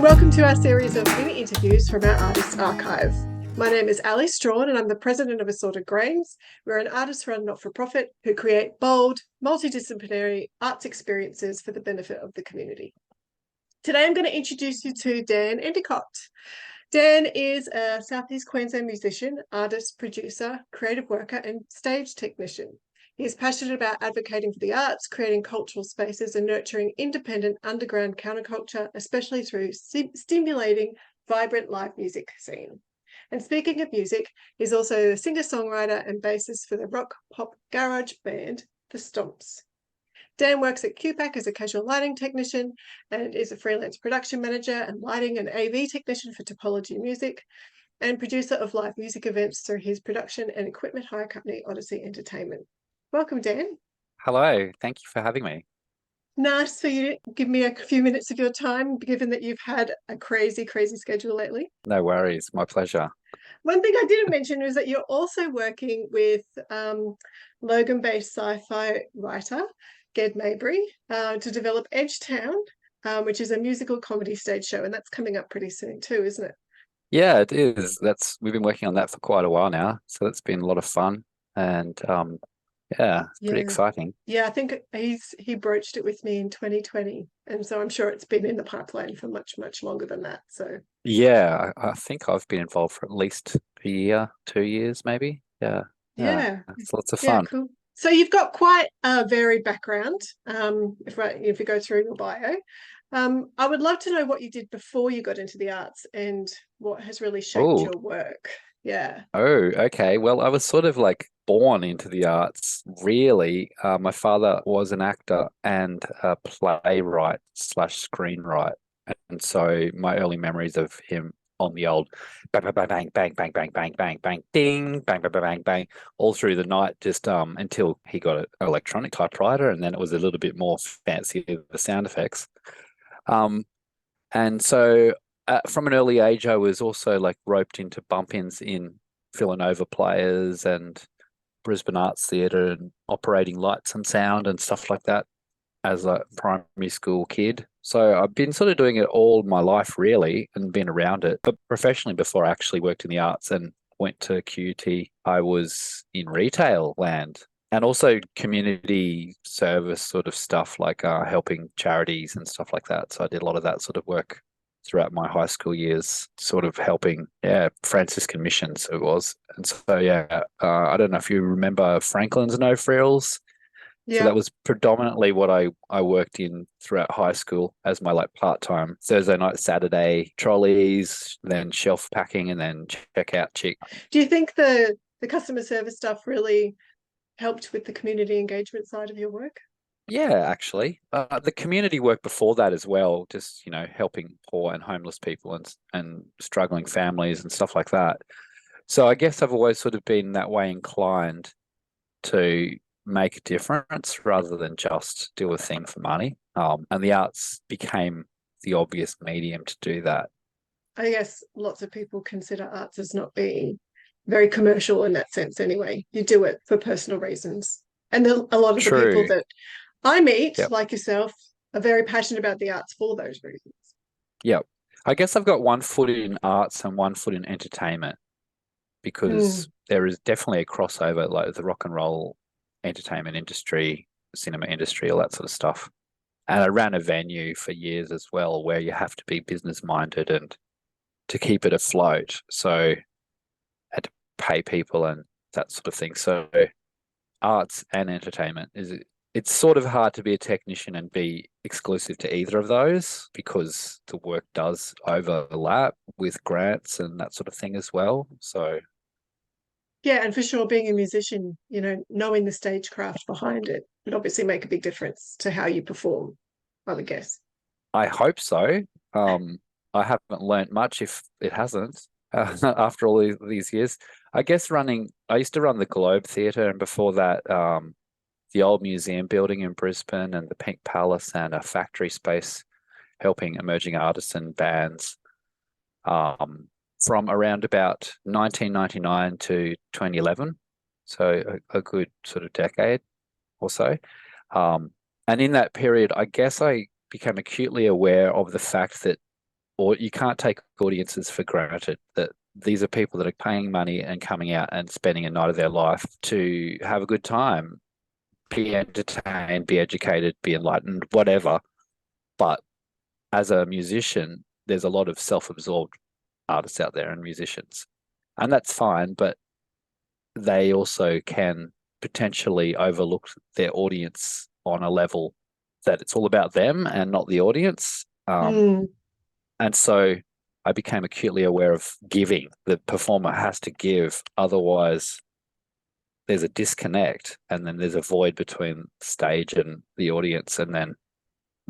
and welcome to our series of mini interviews from our Artists Archive. My name is Ali Strawn and I'm the president of Assorted Grains. We're an artist-run not-for-profit who create bold, multidisciplinary arts experiences for the benefit of the community. Today I'm going to introduce you to Dan Endicott. Dan is a Southeast Queensland musician, artist, producer, creative worker and stage technician. He is passionate about advocating for the arts, creating cultural spaces and nurturing independent underground counterculture, especially through stimulating vibrant live music scene. And speaking of music, he's also a singer-songwriter and bassist for the rock pop garage band, the Stomps. Dan works at QPAC as a casual lighting technician and is a freelance production manager and lighting and AV technician for Topology Music and producer of live music events through his production and equipment hire company, Odyssey Entertainment. Welcome, Dan. Hello, thank you for having me. Nice for you to give me a few minutes of your time, given that you've had a crazy schedule lately. No worries, my pleasure. One thing I didn't mention was that you're also working with Logan-based sci-fi writer, Ged Mabry, to develop Edgetown, which is a musical comedy stage show, and that's coming up pretty soon too, isn't it? Yeah, it is. We've been working on that for quite a while now, so it's been a lot of fun, and it's pretty exciting. Yeah, I think he broached it with me in 2020, and so I'm sure it's been in the pipeline for much longer than that. So Yeah, I think I've been involved for at least a year, 2 years, maybe. Yeah, it's lots of fun. Cool. So you've got quite a varied background. If we go through your bio, I would love to know what you did before you got into the arts and what has really shaped Oh, your work. Yeah. okay. Well, I was sort of like born into the arts, really. My father was an actor and a playwright slash screenwriter. And so my early memories of him on the old bang, bang, bang, bang, bang, bang, bang, bang, bang, ding, bang, bang, bang, bang, bang, all through the night, just until he got an electronic typewriter, and then it was a little bit more fancy with the sound effects. And so from an early age, I was also like roped into bump-ins in Villanova Players and Brisbane Arts Theatre and operating lights and sound and stuff like that as a primary school kid. So I've been sort of doing it all my life, really, and been around it. But professionally, before I actually worked in the arts and went to QT, I was in retail land and also community service sort of stuff, like helping charities and stuff like that. So I did a lot of that sort of work throughout my high school years, sort of helping, Franciscan missions it was. And so, I don't know if you remember Franklin's No Frills. So that was predominantly what I worked in throughout high school as my like part-time Thursday night, Saturday trolleys, then shelf packing, and then checkout chick. Do you think the customer service stuff really helped with the community engagement side of your work? Yeah, actually, the community work before that as well, just helping poor and homeless people and struggling families and stuff like that. So I guess I've always sort of been that way inclined to make a difference rather than just do a thing for money. And the arts became the obvious medium to do that. I guess lots of people consider arts as not being very commercial in that sense anyway. You do it for personal reasons. And a lot of the people True. that I meet, Yep. like yourself, are very passionate about the arts for those reasons. Yep. I guess I've got one foot in arts and one foot in entertainment because there is definitely a crossover, like the rock and roll entertainment industry, cinema industry, all that sort of stuff. And I ran a venue for years as well, where you have to be business minded and to keep it afloat. So I had to pay people and that sort of thing. So arts and entertainment it's sort of hard to be a technician and be exclusive to either of those because the work does overlap with grants and that sort of thing as well. So yeah, and for sure, being a musician, knowing the stagecraft behind it would obviously make a big difference to how you perform, I would guess. I hope so. I haven't learnt much if it hasn't after all these years. I guess I used to run the Globe Theatre, and before that, the old museum building in Brisbane and the Pink Palace and a factory space helping emerging artists and bands from around about 1999 to 2011. So a good sort of decade or so. And in that period, I guess I became acutely aware of the fact that or you can't take audiences for granted, that these are people that are paying money and coming out and spending a night of their life to have a good time, be entertained, be educated, be enlightened, whatever. But as a musician, there's a lot of self-absorbed artists out there and musicians, and that's fine, but they also can potentially overlook their audience on a level that it's all about them and not the audience. Mm, And so I became acutely aware of giving. The performer has to give, otherwise there's a disconnect, and then there's a void between stage and the audience. And then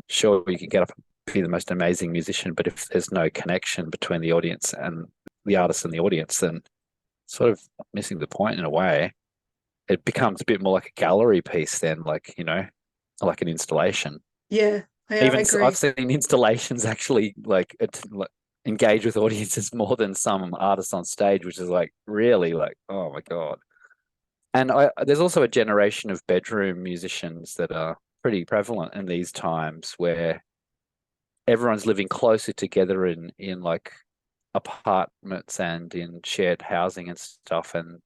sure, you can get up and be the most amazing musician, but if there's no connection between the audience and the artist and the audience, then sort of missing the point in a way. It becomes a bit more like a gallery piece then, like, like an installation. yeah, I Even I've agree. seen installations actually like engage with audiences more than some artists on stage, which is like really like, oh my God. And there's also a generation of bedroom musicians that are pretty prevalent in these times, where everyone's living closer together in like apartments and in shared housing and stuff, and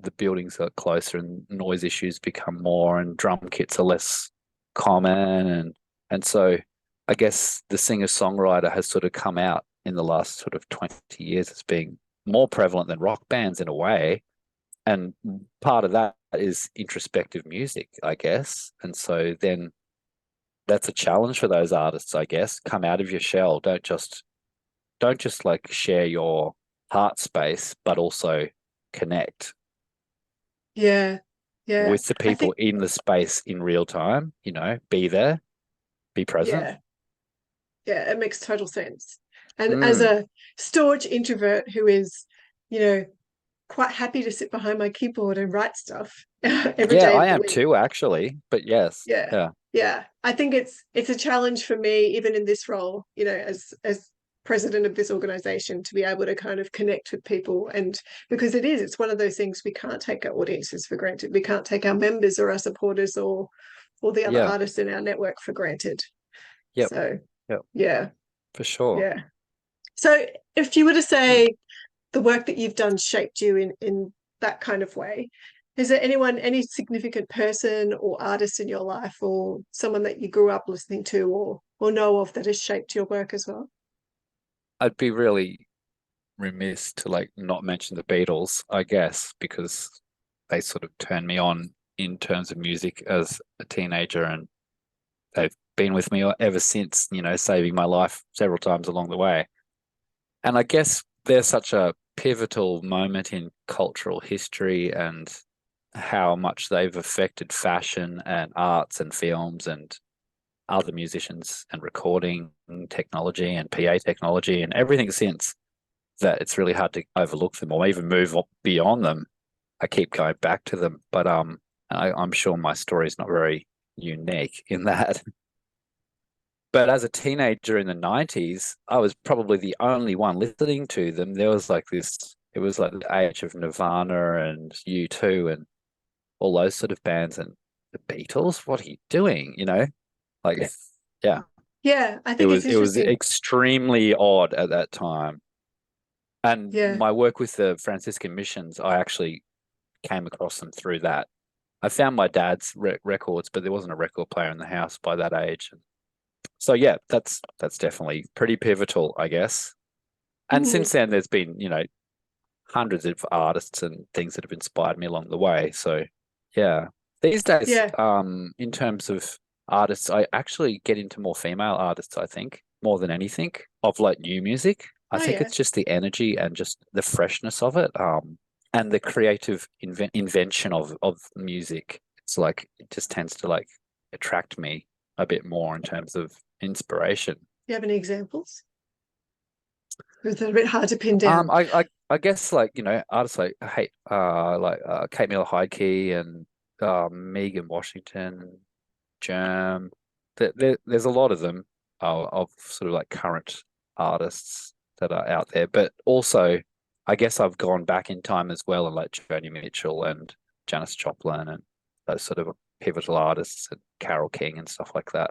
the buildings are closer and noise issues become more, and drum kits are less common, and so I guess the singer-songwriter has sort of come out in the last sort of 20 years as being more prevalent than rock bands in a way. And part of that is introspective music, I guess. And so then that's a challenge for those artists, I guess. Come out of your shell. Don't just like share your heart space, but also connect Yeah, yeah. with the I people think, in the space in real time, be there, be present. yeah, yeah, it makes total sense. And as Mm. a staunch introvert who is, you know, quite happy to sit behind my keyboard and write stuff every Yeah, day I of the am week. too, actually. But yes, Yeah. yeah, Yeah. I think it's a challenge for me, even in this role, as president of this organization, to be able to kind of connect with people. And because it's one of those things, we can't take our audiences for granted. We can't take our members or our supporters or the other yeah, artists in our network for granted. yep, So yep, yeah, for sure. yeah. So if you were to Mm. say the work that you've done shaped you in that kind of way, is there any significant person or artist in your life, or someone that you grew up listening to or know of, that has shaped your work as well? I'd be really remiss to like not mention the Beatles, I guess, because they sort of turned me on in terms of music as a teenager, and they've been with me ever since, saving my life several times along the way. And I guess they're such a pivotal moment in cultural history, and how much they've affected fashion and arts and films and other musicians and recording technology and PA technology and everything since, that it's really hard to overlook them or even move beyond them. I keep going back to them, but I'm sure my story is not very unique in that. But as a teenager in the 90s, I was probably the only one listening to them. There was like this, it was like the age of Nirvana and U2 and all those sort of bands, and the Beatles. What are you doing? Like, yeah, Yeah, I it think it's was it was interesting. extremely odd at that time. And Yeah. my work with the Franciscan missions, I actually came across them through that. I found my dad's records, but there wasn't a record player in the house by that age. So yeah, that's definitely pretty pivotal, I guess. And Mhm. since then, there's been hundreds of artists and things that have inspired me along the way. So yeah, these days, Yeah. in terms of artists, I actually get into more female artists, I think, more than anything, of like new music. I Oh think yeah. it's just the energy and just the freshness of it, and the creative invention of music. It's like it just tends to like attract me a bit more in terms of inspiration. Do you have any examples? Or is it a bit hard to pin Um, down? I, I, I guess like artists like Kate Miller Heidke and Megan Washington, Germ. There's a lot of them, of sort of like current artists that are out there, but also I guess I've gone back in time as well, and like Joni Mitchell and Janis Joplin and those sort of pivotal artists, and Carole King and stuff like that,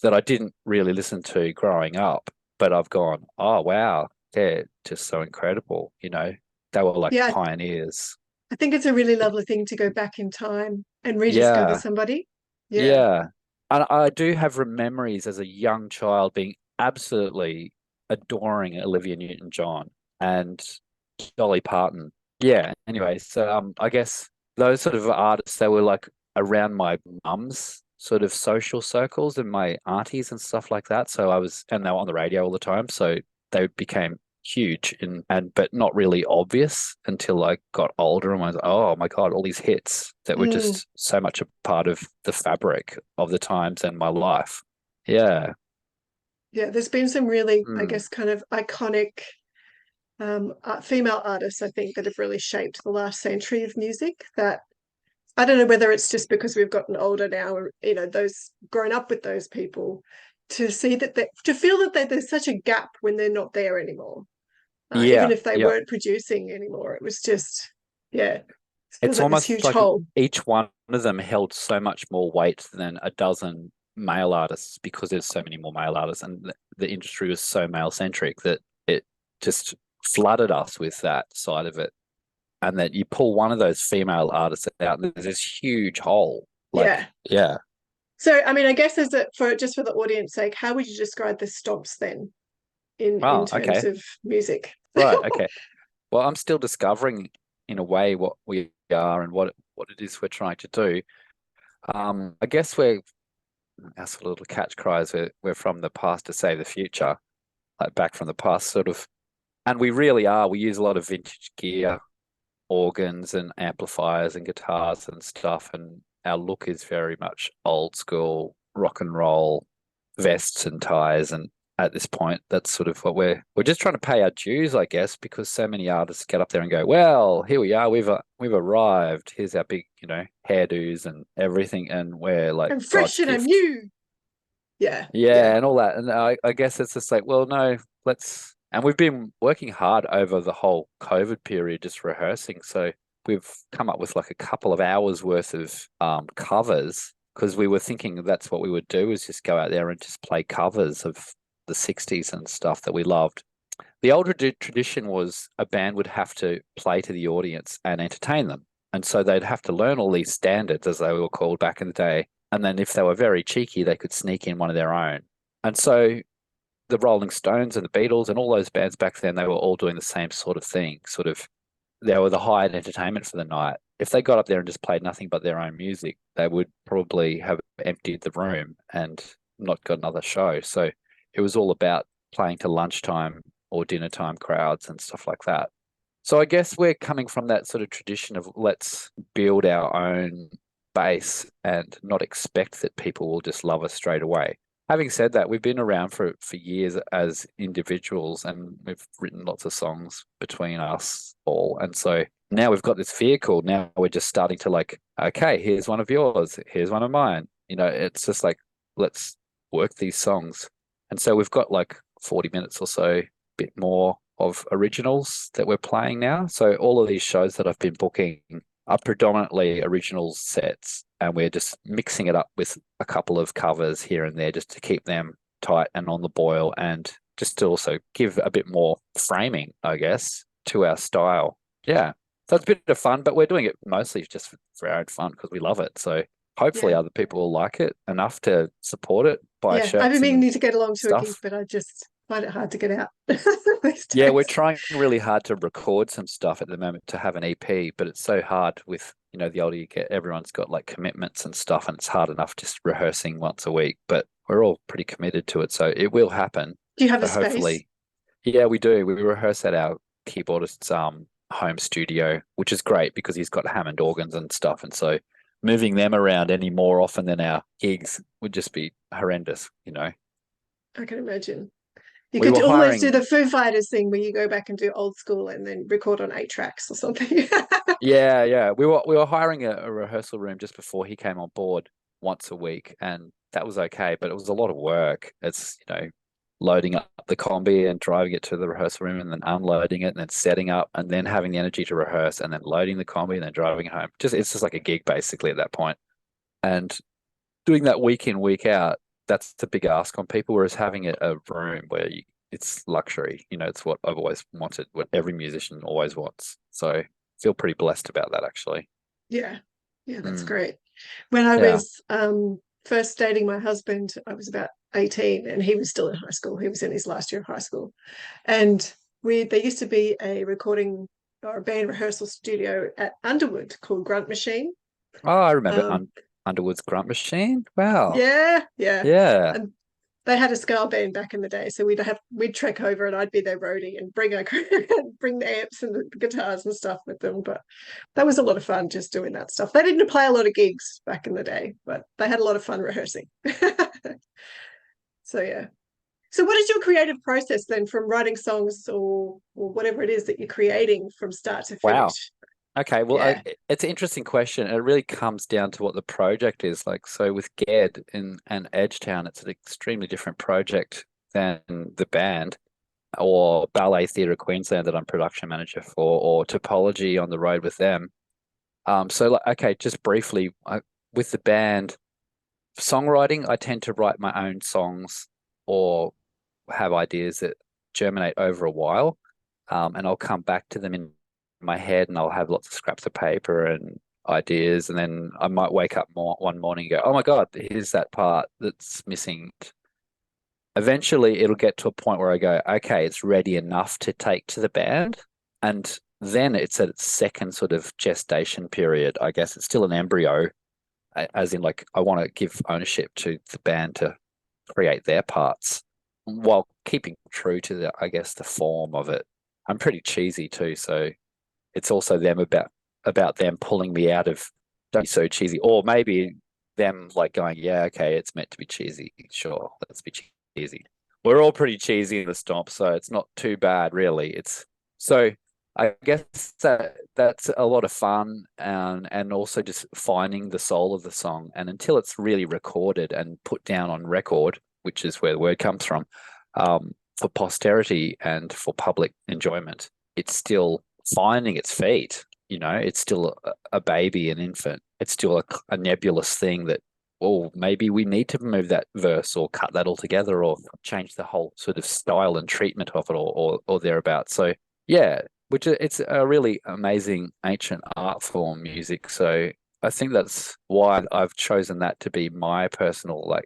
that I didn't really listen to growing up, but I've gone, oh wow, they're just so incredible. They were like Yeah, pioneers. I think it's a really lovely thing to go back in time and rediscover Yeah, somebody. Yeah. yeah. And I do have memories as a young child being absolutely adoring Olivia Newton-John and Dolly Parton. Yeah. Anyway, so I guess those sort of artists, they were like around my mum's sort of social circles and my aunties and stuff like that. So and they were on the radio all the time. So they became huge but not really obvious until I got older and was, oh my God, all these hits that were Mm. just so much a part of the fabric of the times and my life. Yeah. Yeah, there's been some really, I Mm. guess, kind of iconic female artists, I think, that have really shaped the last century of music. That I don't know whether it's just because we've gotten older now, or those grown up with those people, to see that to feel that there's such a gap when they're not there anymore. Even Yeah. if they Yeah. weren't producing anymore, it was just, yeah, it feels It's like this almost huge like hole. each one of them held so much more weight than a dozen male artists because there's so many more male artists and the industry was so male centric that it just flooded us with that side of it. And that you pull one of those female artists out and there's this huge hole. Yeah. Like, yeah. So, I mean, I guess for the audience sake, how would you describe the Stomps then in Oh, terms okay. of music? Right. Okay. Well, I'm still discovering in a way what we are and what it is we're trying to do. I guess our sort of little catch cries, we're from the past to save the future, like back from the past, sort of. And we really are. We use a lot of vintage gear, organs and amplifiers and guitars and stuff. And our look is very much old school rock and roll, vests and ties. And at this point, that's sort of what we're just trying to pay our dues, I guess, because so many artists get up there and go, "Well, here we are. We've arrived. Here's our big, hairdos and everything, and we're like I'm God's fresh and I'm gift." new. Yeah, Yeah, yeah. and all that. And I guess it's just like, well, no, and we've been working hard over the whole COVID period, just rehearsing. So we've come up with like a couple of hours worth of covers because we were thinking that's what we would do is just go out there and just play covers of the 60s and stuff that we loved. The older tradition was a band would have to play to the audience and entertain them. And so they'd have to learn all these standards, as they were called back in the day. And then if they were very cheeky, they could sneak in one of their own. And so the Rolling Stones and the Beatles and all those bands back then, they were all doing the same sort of thing. Sort of, they were the hired entertainment for the night. If they got up there and just played nothing but their own music, they would probably have emptied the room and not got another show. So it was all about playing to lunchtime or dinner time crowds and stuff like that. So I guess we're coming from that sort of tradition of let's build our own base and not expect that people will just love us straight away. Having said that, we've been around for years as individuals and we've written lots of songs between us all. And so now we've got this vehicle. Now we're just starting to like, okay, here's one of yours, here's one of mine. It's just like, let's work these songs. And so we've got like 40 minutes or so, bit more of originals that we're playing now. So all of these shows that I've been booking are predominantly original sets, and we're just mixing it up with a couple of covers here and there just to keep them tight and on the boil and just to also give a bit more framing, I guess, to our style. Yeah. So it's a bit of fun, but we're doing it mostly just for our own fun because we love it. So hopefully Yeah, other people will like it enough to support it, buy yeah. I've been shirts and meaning to get along to a gig, stuff. but I just find it hard to get out these Yeah, we're days. trying really hard to record some stuff at the moment to have an EP, but it's so hard with, the older you get, everyone's got like commitments and stuff, and it's hard enough just rehearsing once a week, but we're all pretty committed to it. So it will happen. Do you have a So space? hopefully, yeah, we do. We rehearse at our keyboardist's home studio, which is great because he's got Hammond organs and stuff. And so moving them around any more often than our gigs would just be horrendous. I can imagine. You We could were almost do hiring. the Foo Fighters thing where you go back and do old school and then record on 8 tracks or something. Yeah, yeah. We were hiring a rehearsal room just before he came on board once a week, and that was okay, but it was a lot of work. It's, loading up the combi and driving it to the rehearsal room and then unloading it and then setting up and then having the energy to rehearse and then loading the combi and then driving it home. It's just like a gig basically at that point. And doing that week in, week out, that's the big ask on people, whereas having a room where it's luxury. It's what I've always wanted, what every musician always wants. So I feel pretty blessed about that, actually. Yeah. Yeah, that's Mm, great. When I yeah. was first dating my husband, I was about 18 and he was still in high school. He was in his last year of high school. And there used to be a recording or a band rehearsal studio at Underwood called Grunt Machine. Oh, I remember Um, Underwood's Grunt Machine. Wow. yeah, yeah. Yeah. And they had a scale band back in the day, so we'd trek over and I'd be their roadie and bring the amps and the guitars and stuff with them. But that was a lot of fun just doing that stuff. They didn't play a lot of gigs back in the day, but they had a lot of fun rehearsing. So yeah. So what is your creative process then, from writing songs or whatever it is that you're creating from start to Wow. finish? Okay, well, Yeah. it's an interesting question. It really comes down to what the project is like. So with Ged and Edgetown, it's an extremely different project than the band or Ballet Theatre Queensland that I'm production manager for, or Topology on the road with them. So like, okay, just briefly, with the band, songwriting, I tend to write my own songs or have ideas that germinate over a while, and I'll come back to them in my head, and I'll have lots of scraps of paper and ideas, and then I might wake up one morning and go, "Oh my God, here's that part that's missing." Eventually, it'll get to a point where I go, "Okay, it's ready enough to take to the band," and then it's at its second sort of gestation period. I guess it's still an embryo, as in like I want to give ownership to the band to create their parts while keeping true to I guess the form of it. I'm pretty cheesy too, so it's also them about them pulling me out of don't be so cheesy, or maybe them like going, yeah, okay, it's meant to be cheesy. Sure, let's be cheesy. We're all pretty cheesy in the Stomp, so it's not too bad, really. It's so I guess that's a lot of fun, and also just finding the soul of the song. And until it's really recorded and put down on record, which is where the word comes from, for posterity and for public enjoyment, it's still finding its feet. It's still a baby, an infant. It's still a nebulous thing that, oh, maybe we need to remove that verse or cut that altogether or change the whole sort of style and treatment of it or thereabouts. So yeah, it's a really amazing ancient art form, music. So I think that's why I've chosen that to be my personal, like,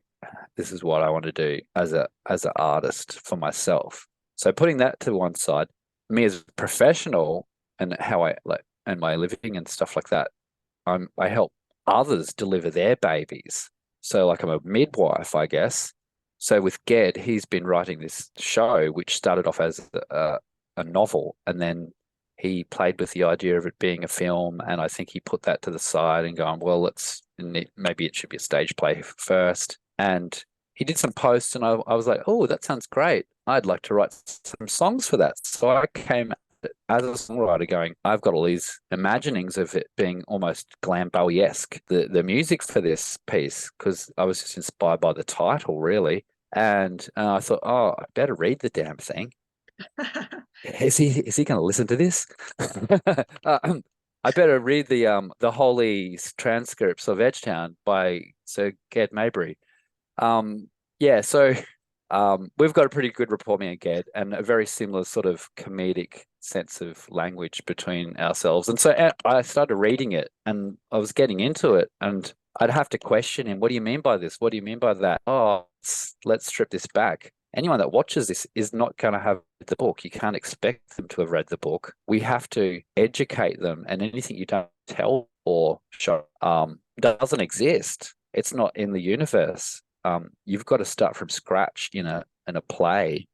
this is what I want to do as an artist for myself. So putting that to one side, me as a professional and how I like and my living and stuff like that, I help others deliver their babies. So like I'm a midwife, I guess. So with Ged, he's been writing this show, which started off as a novel, and then he played with the idea of it being a film, and I think he put that to the side and gone, well, maybe it should be a stage play first. And he did some posts, and I was like, oh, that sounds great. I'd like to write some songs for that. So I came as a songwriter going, I've got all these imaginings of it being almost glam Bowie-esque, the music for this piece, because I was just inspired by the title, really. And I thought, oh, I better read the damn thing. Is he going to listen to this? I better read the holy transcripts of Edgetown by Sir Ged Maybury. Yeah, so we've got a pretty good rapport, me and Ged, and a very similar sort of comedic sense of language between ourselves. And so I started reading it, and I was getting into it, and I'd have to question him. What do you mean by this? What do you mean by that? Oh, let's strip this back. Anyone that watches this is not going to have the book. You can't expect them to have read the book. We have to educate them, and anything you don't tell or show doesn't exist. It's not in the universe. You've got to start from scratch in a play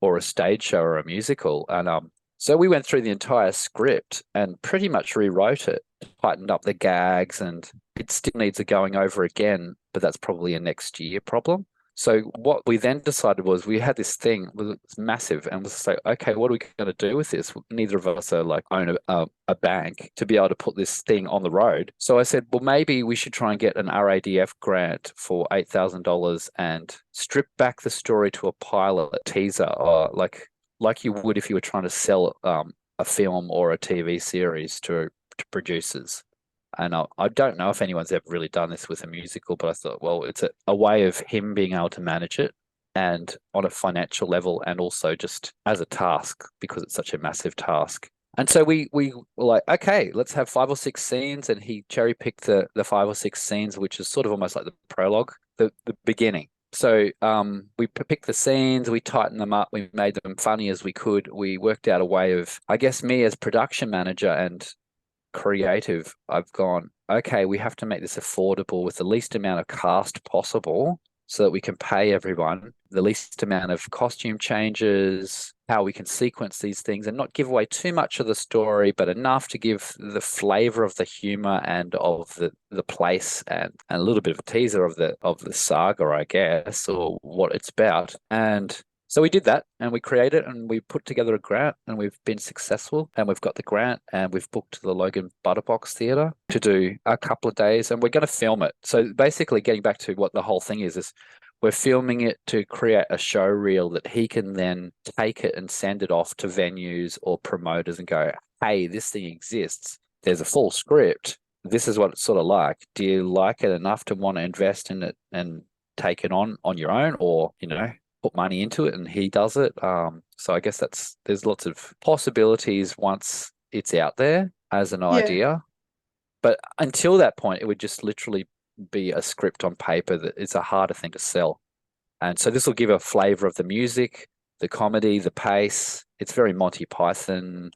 or a stage show or a musical. And so we went through the entire script and pretty much rewrote it, tightened up the gags, and it still needs a going over again, but that's probably a next year problem. So what we then decided was we had this thing, it was massive, and was like, okay, what are we going to do with this? Neither of us are like own a bank to be able to put this thing on the road. So I said, well, maybe we should try and get an RADF grant for $8,000 and strip back the story to a pilot, a teaser, or like you would if you were trying to sell a film or a TV series to producers. And I don't know if anyone's ever really done this with a musical, but I thought, well, it's a way of him being able to manage it and on a financial level, and also just as a task because it's such a massive task. And so we were like, okay, let's have 5 or 6 scenes, and he cherry picked the 5 or 6 scenes, which is sort of almost like the prologue, the beginning. So we picked the scenes, we tightened them up, we made them funny as we could. We worked out a way of, I guess, me as production manager and creative, I've gone, okay, we have to make this affordable with the least amount of cast possible so that we can pay everyone, the least amount of costume changes, how we can sequence these things and not give away too much of the story, but enough to give the flavor of the humor and of the place, and a little bit of a teaser of the saga, I guess, or what it's about. And so we did that, and we created and we put together a grant, and we've been successful, and we've got the grant, and we've booked the Logan Butterbox Theatre to do a couple of days, and we're going to film it. So basically, getting back to what the whole thing is we're filming it to create a show reel that he can then take it and send it off to venues or promoters and go, hey, this thing exists. There's a full script. This is what it's sort of like. Do you like it enough to want to invest in it and take it on your own, or, put money into it, and he does it. So I guess there's lots of possibilities once it's out there as an idea. But until that point, it would just literally be a script on paper that is a harder thing to sell. And so this will give a flavor of the music, the comedy, the pace. It's very Monty Python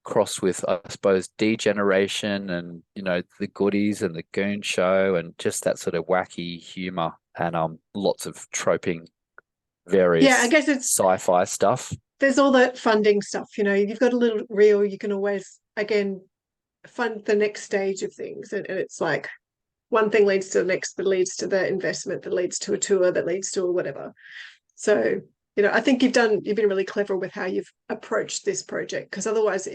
crossed with, I suppose, Degeneration and, the Goodies and the Goon Show, and just that sort of wacky humor, and lots of troping I various guess it's sci-fi stuff. there's all that funding stuff, you've got a little reel, you can always again fund the next stage of things, and it's like one thing leads to the next, that leads to the investment, that leads to a tour, that leads to whatever. So I think you've been really clever with how you've approached this project, because otherwise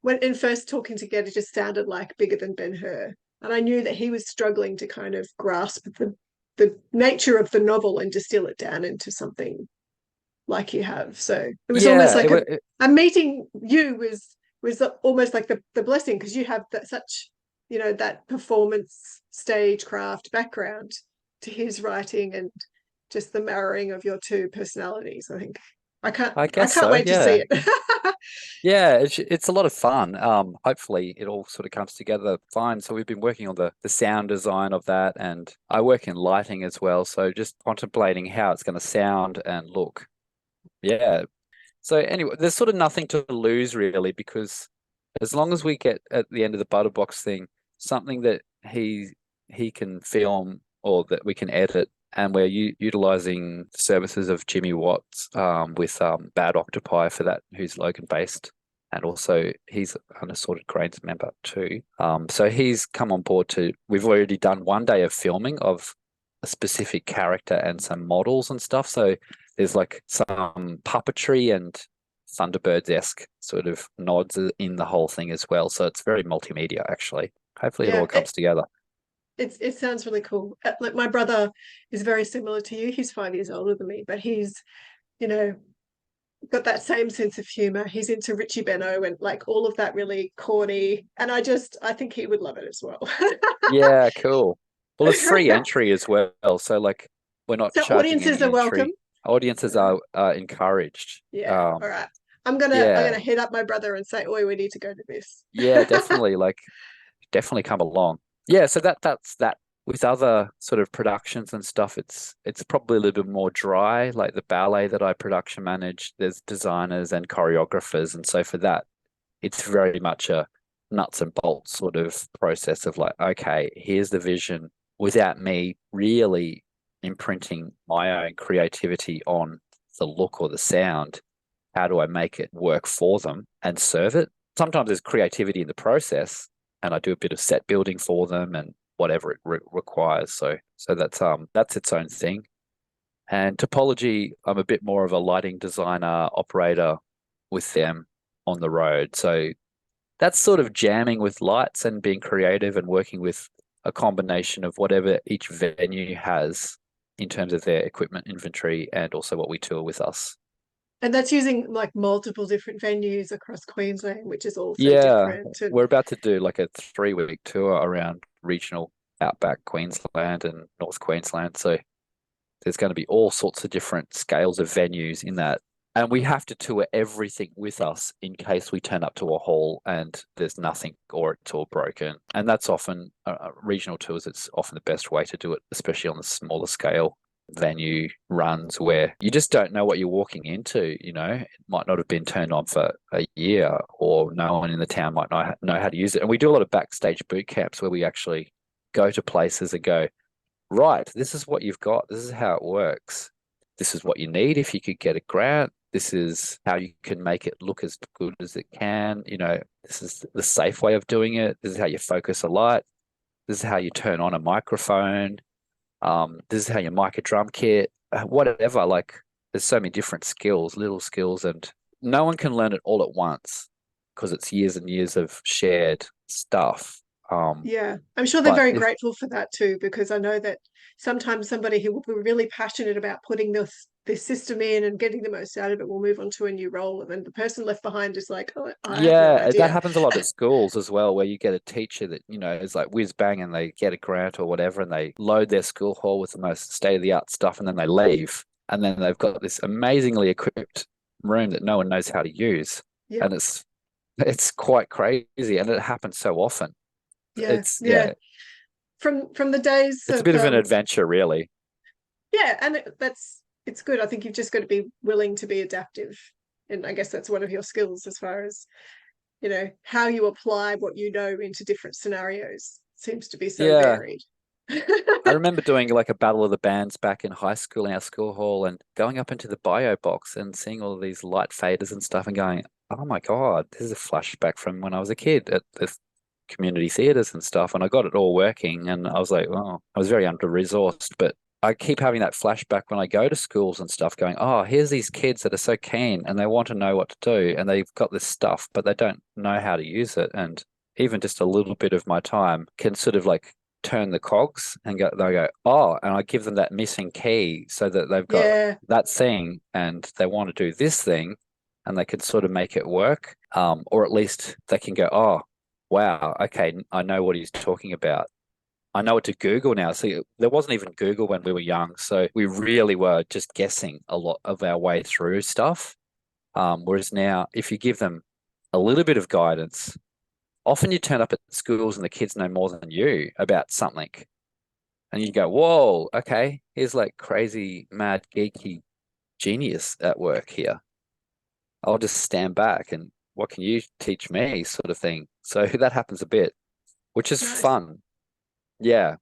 when in first talking together, it just sounded like bigger than Ben-Hur, and I knew that he was struggling to kind of grasp the nature of the novel and distill it down into something like you have. So it was almost like a meeting you was almost like the blessing, because you have such that performance stagecraft background to his writing, and just the marrying of your two personalities. I think I guess can't so, wait to see it. Yeah, it's a lot of fun. Hopefully it all sort of comes together fine. So we've been working on the sound design of that, and I work in lighting as well. So just contemplating how it's going to sound and look. Yeah. So anyway, there's sort of nothing to lose really, because as long as we get at the end of the Butterbox thing something that he can film or that we can edit, and we're utilizing services of Jimmy Watts with Bad Octopi for that, who's Logan based, and also he's an Assorted Grains member too. So he's come on board we've already done one day of filming of a specific character and some models and stuff. So there's like some puppetry and Thunderbirds-esque sort of nods in the whole thing as well. So it's very multimedia, actually. Hopefully it all comes together. It sounds really cool. Like, my brother is very similar to you. He's 5 years older than me, but he's, got that same sense of humor. He's into Richie Benno and like all of that really corny. And I think he would love it as well. Yeah, cool. Well, it's free entry as well. So like we're not charging audiences any are welcome. Audiences are encouraged. Yeah. All right. I'm gonna hit up my brother and say, "Oi, we need to go to this." Yeah, definitely. Definitely come along. Yeah, so that's that. With other sort of productions and stuff, it's probably a little bit more dry. Like the ballet that I production manage, there's designers and choreographers, and so for that, it's very much a nuts and bolts sort of process of like, okay, here's the vision, without me really imprinting my own creativity on the look or the sound. How do I make it work for them and serve it? Sometimes there's creativity in the process, and I do a bit of set building for them and whatever it requires. So that's its own thing. And topology, I'm a bit more of a lighting designer, operator with them on the road. So that's sort of jamming with lights and being creative and working with a combination of whatever each venue has in terms of their equipment inventory, and also what we tour with us. And that's using like multiple different venues across Queensland, which is also different. We're about to do like a 3-week tour around regional outback Queensland and North Queensland. So There's going to be all sorts of different scales of venues in that. And we have to tour everything with us in case we turn up to a hall and there's nothing or it's all broken. And that's often regional tours. It's often the best way to do it, especially on the smaller scale venue runs where you just don't know what you're walking into. It might not have been turned on for a year, or no one in the town might not know how to use it. And we do a lot of backstage boot camps where we actually go to places and go, right, this is what you've got. This is how it works. This is what you need if you could get a grant. This is how you can make it look as good as it can. This is the safe way of doing it. This is how you focus a light. This is how you turn on a microphone. This is how you mic a drum kit. Whatever. Like, there's so many different skills, little skills, and no one can learn it all at once because it's years and years of shared stuff. Yeah, I'm sure they're very grateful for that too, because I know that sometimes somebody who will be really passionate about putting this system in and getting the most out of it will move on to a new role, and then the person left behind is like, oh, I have no idea. That happens a lot at schools as well, where you get a teacher that is like whiz bang, and they get a grant or whatever, and they load their school hall with the most state-of-the-art stuff, and then they leave, and then they've got this amazingly equipped room that no one knows how to use. Yeah. And it's quite crazy, and it happens so often. Yeah. From the days it's a bit of an adventure, really. Yeah, and it's good. I think you've just got to be willing to be adaptive, and I guess that's one of your skills as far as how you apply what you know into different scenarios. Seems to be so varied. I remember doing like a battle of the bands back in high school in our school hall, and going up into the bio box and seeing all of these light faders and stuff and going, oh my God, this is a flashback from when I was a kid at the community theatres and stuff, and I got it all working, and I was like, oh, I was very under-resourced, but I keep having that flashback when I go to schools and stuff going, oh, here's these kids that are so keen and they want to know what to do, and they've got this stuff, but they don't know how to use it. And even just a little bit of my time can sort of like turn the cogs, and they'll go, oh, and I give them that missing key so that they've got that thing and they want to do this thing, and they can sort of make it work. Or at least they can go, oh, wow, okay, I know what he's talking about. I know what to Google now. See, there wasn't even Google when we were young, so we really were just guessing a lot of our way through stuff. Whereas now, if you give them a little bit of guidance, often you turn up at schools and the kids know more than you about something. And you go, whoa, okay, here's like crazy, mad, geeky genius at work here. I'll just stand back and what can you teach me, sort of thing. So that happens a bit, which is fun. Yeah.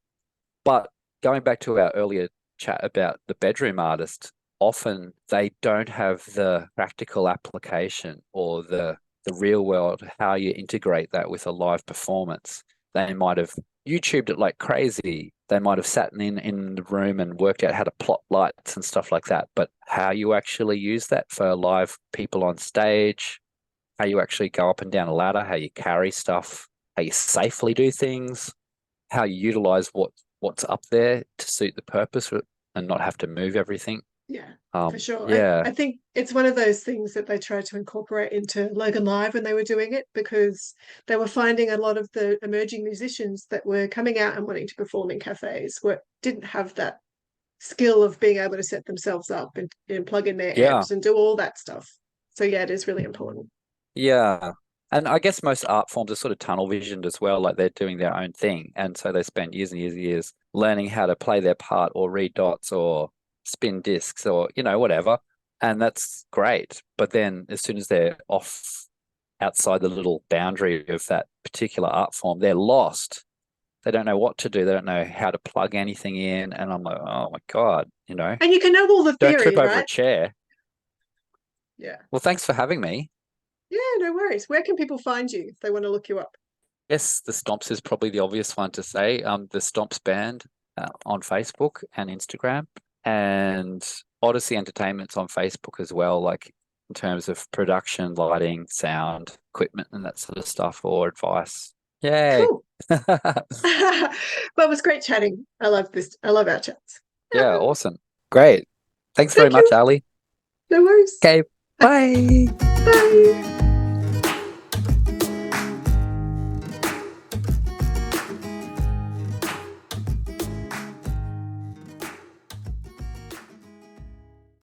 But going back to our earlier chat about the bedroom artist, often they don't have the practical application or the real world, how you integrate that with a live performance. They might have YouTubed it like crazy. They might have sat in the room and worked out how to plot lights and stuff like that. But how you actually use that for live people on stage, how you actually go up and down a ladder, how you carry stuff, how you safely do things, how you utilize what's up there to suit the purpose and not have to move everything. Yeah, for sure. Yeah. I think it's one of those things that they tried to incorporate into Logan Live when they were doing it, because they were finding a lot of the emerging musicians that were coming out and wanting to perform in cafes didn't have that skill of being able to set themselves up and plug in their amps and do all that stuff. So yeah, it is really important. Yeah. And I guess most art forms are sort of tunnel visioned as well, like they're doing their own thing. And so they spend years and years and years learning how to play their part or read dots or spin discs or, whatever. And that's great. But then as soon as they're off outside the little boundary of that particular art form, they're lost. They don't know what to do. They don't know how to plug anything in. And I'm like, oh my God, And you can know all the theory, don't trip over a chair. Yeah. Well, thanks for having me. Yeah, no worries. Where can people find you if they want to look you up? Yes, the Stomps is probably the obvious one to say. The Stomps Band on Facebook and Instagram, and Odyssey Entertainment's on Facebook as well, like in terms of production, lighting, sound, equipment, and that sort of stuff, or advice. Yay. Cool. Well, it was great chatting. I love this. I love our chats. Yeah, awesome. Great. Thanks very much, Ali. No worries. Okay, bye. Bye.